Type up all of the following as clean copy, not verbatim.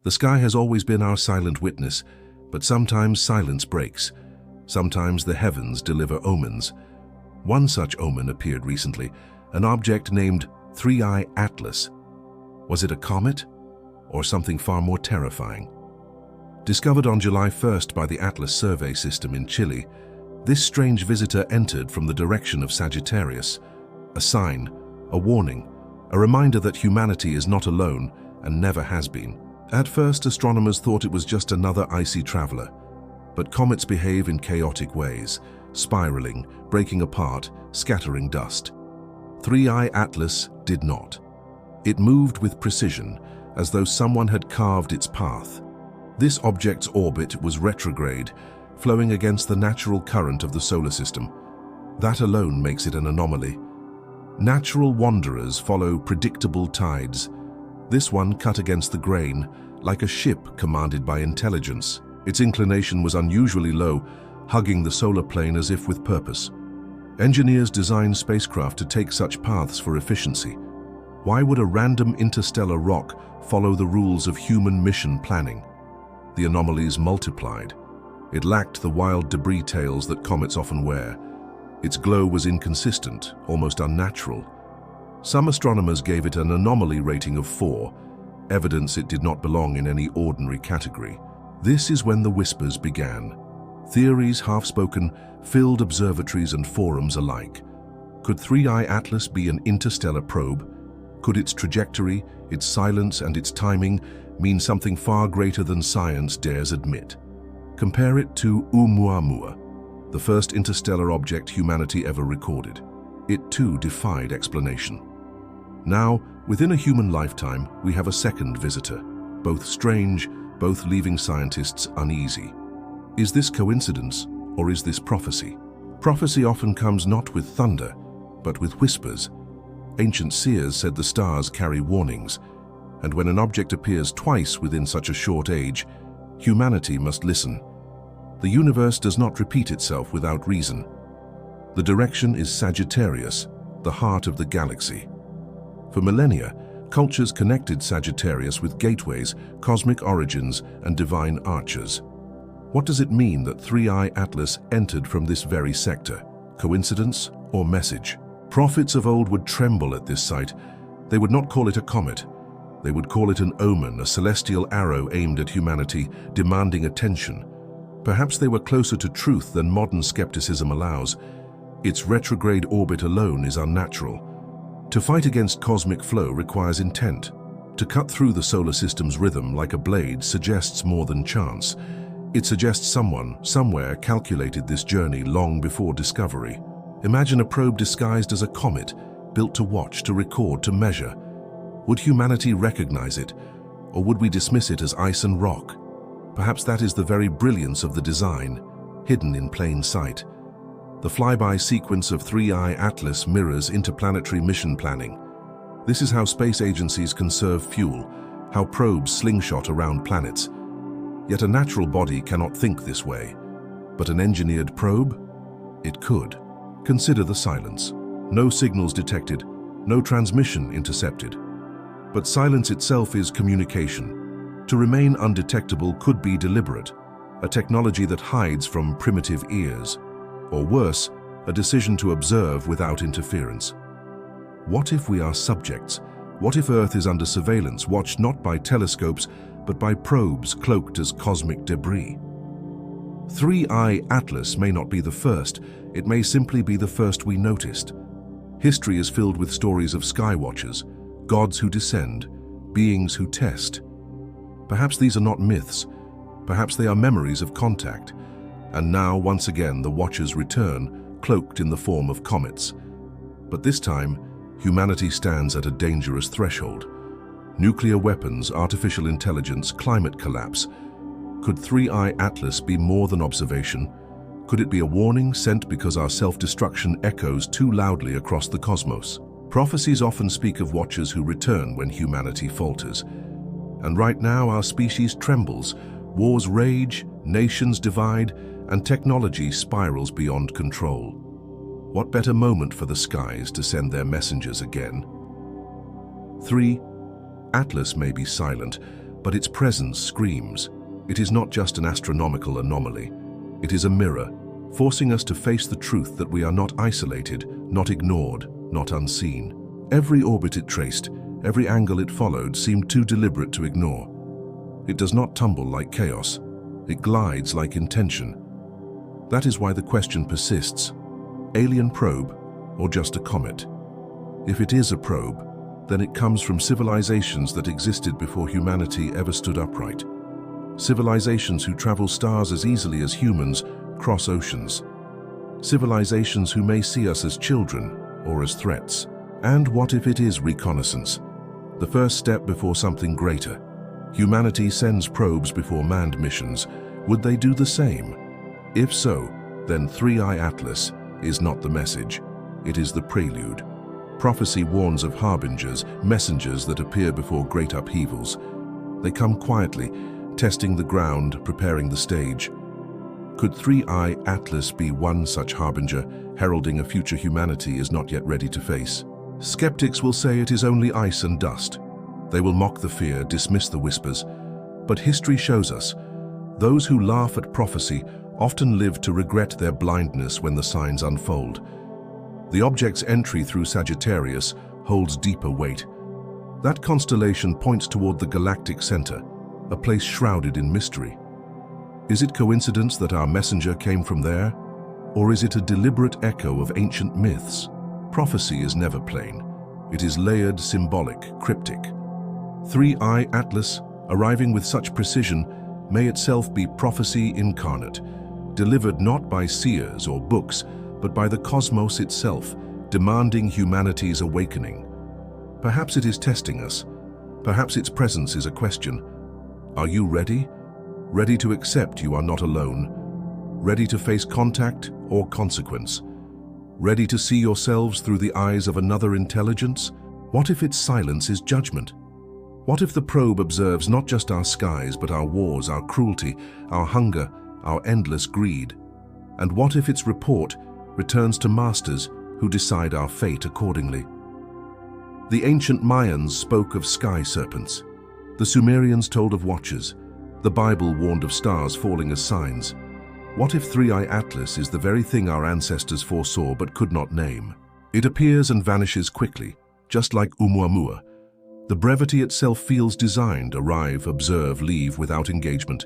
The sky has always been our silent witness, but sometimes silence breaks. Sometimes the heavens deliver omens. One such omen appeared recently, an object named 3I Atlas. Was it a comet or something far more terrifying? Discovered on July 1st by the Atlas survey system in Chile, this strange visitor entered from the direction of Sagittarius. A sign, a warning, a reminder that humanity is not alone and never has been. At first, astronomers thought it was just another icy traveler. But comets behave in chaotic ways, spiraling, breaking apart, scattering dust. 3I Atlas did not. It moved with precision, as though someone had carved its path. This object's orbit was retrograde, flowing against the natural current of the solar system. That alone makes it an anomaly. Natural wanderers follow predictable tides. This one cut against the grain, like a ship commanded by intelligence. Its inclination was unusually low, hugging the solar plane as if with purpose. Engineers designed spacecraft to take such paths for efficiency. Why would a random interstellar rock follow the rules of human mission planning? The anomalies multiplied. It lacked the wild debris tails that comets often wear. Its glow was inconsistent, almost unnatural. Some astronomers gave it an anomaly rating of 4, evidence it did not belong in any ordinary category. This is when the whispers began. Theories, half-spoken, filled observatories and forums alike. Could 3I Atlas be an interstellar probe? Could its trajectory, its silence and its timing mean something far greater than science dares admit? Compare it to Oumuamua, the first interstellar object humanity ever recorded. It too defied explanation. Now, within a human lifetime, we have a second visitor, both strange, both leaving scientists uneasy. Is this coincidence, or is this prophecy? Prophecy often comes not with thunder, but with whispers. Ancient seers said the stars carry warnings, and when an object appears twice within such a short age, humanity must listen. The universe does not repeat itself without reason. The direction is Sagittarius, the heart of the galaxy. For millennia, cultures connected Sagittarius with gateways, cosmic origins, and divine archers. What does it mean that 3I Atlas entered from this very sector? Coincidence or message? Prophets of old would tremble at this sight. They would not call it a comet. They would call it an omen, a celestial arrow aimed at humanity, demanding attention. Perhaps they were closer to truth than modern skepticism allows. Its retrograde orbit alone is unnatural. To fight against cosmic flow requires intent. To cut through the solar system's rhythm like a blade suggests more than chance. It suggests someone, somewhere, calculated this journey long before discovery. Imagine a probe disguised as a comet, built to watch, to record, to measure. Would humanity recognize it, or would we dismiss it as ice and rock? Perhaps that is the very brilliance of the design, hidden in plain sight. The flyby sequence of 3I Atlas mirrors interplanetary mission planning. This is how space agencies conserve fuel, how probes slingshot around planets. Yet a natural body cannot think this way. But an engineered probe? It could. Consider the silence. No signals detected, no transmission intercepted. But silence itself is communication. To remain undetectable could be deliberate, a technology that hides from primitive ears. Or worse, a decision to observe without interference. What if we are subjects? What if Earth is under surveillance, watched not by telescopes, but by probes cloaked as cosmic debris? 3I Atlas may not be the first, it may simply be the first we noticed. History is filled with stories of skywatchers, gods who descend, beings who test. Perhaps these are not myths, perhaps they are memories of contact. And now, once again, the watchers return, cloaked in the form of comets. But this time, humanity stands at a dangerous threshold. Nuclear weapons, artificial intelligence, climate collapse. Could 3I Atlas be more than observation? Could it be a warning sent because our self-destruction echoes too loudly across the cosmos? Prophecies often speak of watchers who return when humanity falters. And right now, our species trembles. Wars rage, nations divide, and technology spirals beyond control. What better moment for the skies to send their messengers again? 3. Atlas may be silent, but its presence screams. It is not just an astronomical anomaly. It is a mirror, forcing us to face the truth that we are not isolated, not ignored, not unseen. Every orbit it traced, every angle it followed seemed too deliberate to ignore. It does not tumble like chaos. It glides like intention. That is why the question persists: alien probe or just a comet? If it is a probe, then it comes from civilizations that existed before humanity ever stood upright. Civilizations who travel stars as easily as humans cross oceans. Civilizations who may see us as children or as threats. And what if it is reconnaissance? The first step before something greater. Humanity sends probes before manned missions. Would they do the same? If so, then 3i Atlas is not the message. It is the prelude. Prophecy warns of harbingers, messengers that appear before great upheavals. They come quietly, testing the ground, preparing the stage. Could 3i Atlas be one such harbinger, heralding a future humanity is not yet ready to face? Skeptics will say it is only ice and dust. They will mock the fear, dismiss the whispers. But history shows us, those who laugh at prophecy often live to regret their blindness when the signs unfold. The object's entry through Sagittarius holds deeper weight. That constellation points toward the galactic center, a place shrouded in mystery. Is it coincidence that our messenger came from there? Or is it a deliberate echo of ancient myths? Prophecy is never plain. It is layered, symbolic, cryptic. 3i Atlas, arriving with such precision, may itself be prophecy incarnate, delivered not by seers or books, but by the cosmos itself, demanding humanity's awakening. Perhaps it is testing us. Perhaps its presence is a question. Are you ready? Ready to accept you are not alone? Ready to face contact or consequence? Ready to see yourselves through the eyes of another intelligence? What if its silence is judgment? What if the probe observes not just our skies, but our wars, our cruelty, our hunger, our endless greed? And what if its report returns to masters who decide our fate accordingly? The ancient Mayans spoke of sky serpents. The Sumerians told of watchers. The Bible warned of stars falling as signs. What if 3i Atlas is the very thing our ancestors foresaw but could not name? It appears and vanishes quickly, just like Oumuamua. The brevity itself feels designed: arrive, observe, leave without engagement.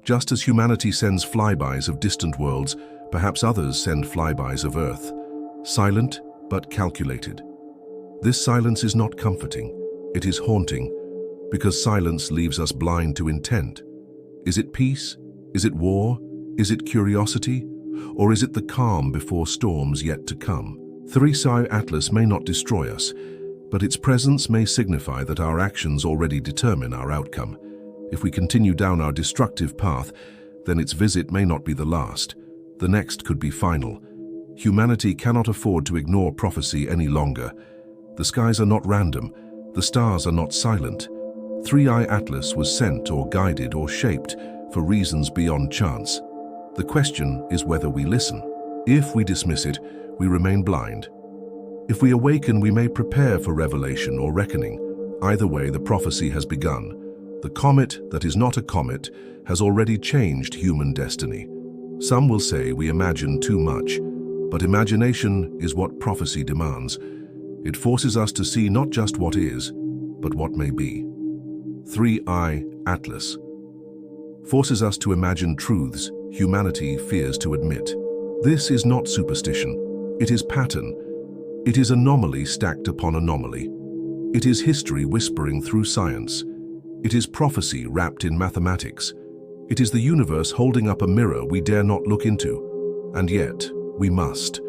Just as humanity sends flybys of distant worlds, perhaps others send flybys of Earth. Silent, but calculated. This silence is not comforting. It is haunting, because silence leaves us blind to intent. Is it peace? Is it war? Is it curiosity? Or is it the calm before storms yet to come? 3i Atlas may not destroy us, but its presence may signify that our actions already determine our outcome. If we continue down our destructive path, then its visit may not be the last. The next could be final. Humanity cannot afford to ignore prophecy any longer. The skies are not random. The stars are not silent. 3i Atlas was sent or guided or shaped for reasons beyond chance. The question is whether we listen. If we dismiss it, we remain blind. If we awaken, we may prepare for revelation or reckoning. Either way, the prophecy has begun. The comet that is not a comet has already changed human destiny. Some will say we imagine too much, but imagination is what prophecy demands. It forces us to see not just what is, but what may be. 3i Atlas forces us to imagine truths humanity fears to admit. This is not superstition. It is pattern. It is anomaly stacked upon anomaly. It is history whispering through science. It is prophecy wrapped in mathematics. It is the universe holding up a mirror we dare not look into. And yet, we must.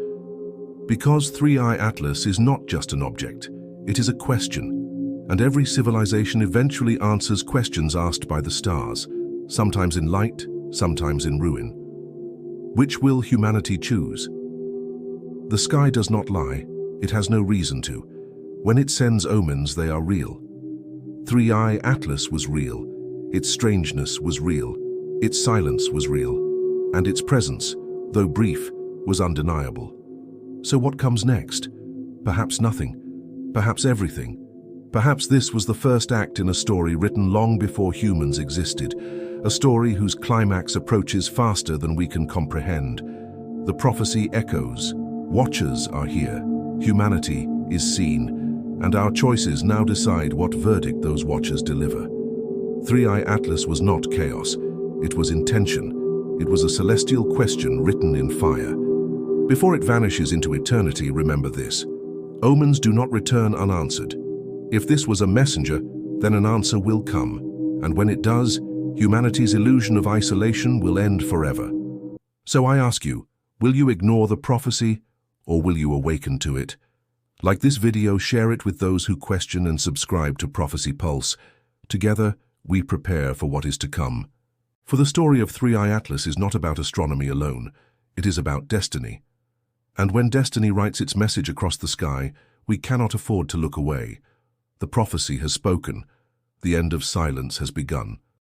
Because 3i Atlas is not just an object, it is a question. And every civilization eventually answers questions asked by the stars, sometimes in light, sometimes in ruin. Which will humanity choose? The sky does not lie. It has no reason to. When it sends omens, they are real. 3i Atlas was real. Its strangeness was real. Its silence was real. And its presence, though brief, was undeniable. So what comes next? Perhaps nothing. Perhaps everything. Perhaps this was the first act in a story written long before humans existed, a story whose climax approaches faster than we can comprehend. The prophecy echoes. Watchers are here. Humanity is seen, and our choices now decide what verdict those watchers deliver. Three-Eye Atlas was not chaos. It was intention. It was a celestial question written in fire. Before it vanishes into eternity, remember this. Omens do not return unanswered. If this was a messenger, then an answer will come, and when it does, humanity's illusion of isolation will end forever. So I ask you, will you ignore the prophecy, or will you awaken to it? Like this video, share it with those who question and subscribe to Prophecy Pulse. Together, we prepare for what is to come. For the story of Three-Eye Atlas is not about astronomy alone, it is about destiny. And when destiny writes its message across the sky, we cannot afford to look away. The prophecy has spoken. The end of silence has begun.